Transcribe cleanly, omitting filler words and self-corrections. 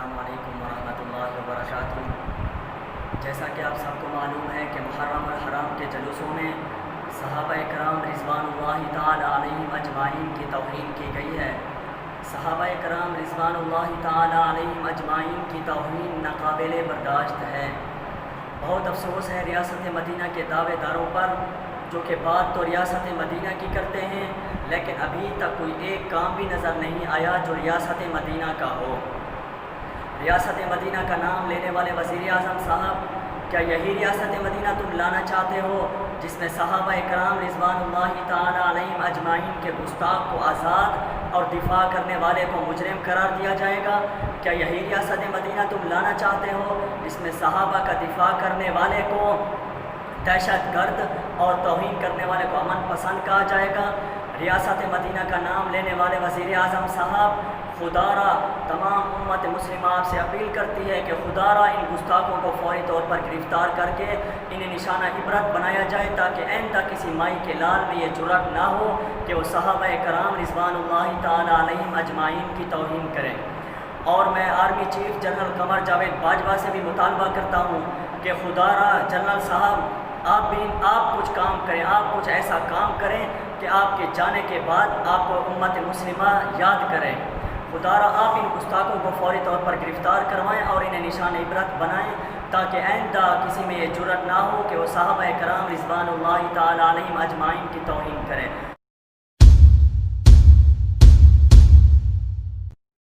السلام علیکم ورحمۃ اللہ وبرکاتہ۔ جیسا کہ آپ سب کو معلوم ہے کہ محرم الحرام کے جلوسوں میں صحابہ کرام رضوان اللہ تعالی علیہم اجمعین کی توہین کی گئی ہے۔ صحابہ کرام رضوان اللہ تعالی علیہم اجمعین کی توہین ناقابل برداشت ہے۔ بہت افسوس ہے ریاست مدینہ کے دعوے داروں پر، جو کہ بات تو ریاست مدینہ کی کرتے ہیں، لیکن ابھی تک کوئی ایک کام بھی نظر نہیں آیا جو ریاست مدینہ کا ہو۔ ریاست مدینہ کا نام لینے والے وزیر اعظم صاحب، کیا یہی ریاست مدینہ تم لانا چاہتے ہو جس میں صحابہ کرام رضوان اللہ تعالی علیہم اجمعین کے گستاخ کو آزاد اور دفاع کرنے والے کو مجرم قرار دیا جائے گا؟ کیا یہی ریاست مدینہ تم لانا چاہتے ہو جس میں صحابہ کا دفاع کرنے والے کو دہشت گرد اور توہین کرنے والے کو امن پسند کہا جائے گا؟ ریاست مدینہ کا نام لینے والے وزیر اعظم صاحب، خدا را تمام امت مسلمہ آپ سے اپیل کرتی ہے کہ خدا را ان گستاخوں کو فوری طور پر گرفتار کر کے انہیں نشانہ عبرت بنایا جائے، تاکہ آئندہ کسی مائی کے لال میں یہ جرأت نہ ہو کہ وہ صحابہ کرام رضوان اللہ تعالی علیہم اجمعین کی توہین کریں۔ اور میں army chief general Qamar Javed Bajwa سے بھی مطالبہ کرتا ہوں کہ خدا را جنرل صاحب آپ کچھ کام کریں، آپ کچھ ایسا کام کریں کہ آپ کے جانے کے بعد آپ کو امت مسلمہ یاد کریں۔ خدا را آپ ان گستاخوں کو فوری طور پر گرفتار کروائیں اور انہیں نشان عبرت بنائیں، تاکہ آئندہ کسی میں یہ جرأت نہ ہو کہ وہ صحابہ کرام رضوان اللہ تعالی علیہم اجمعین کی توہین کریں۔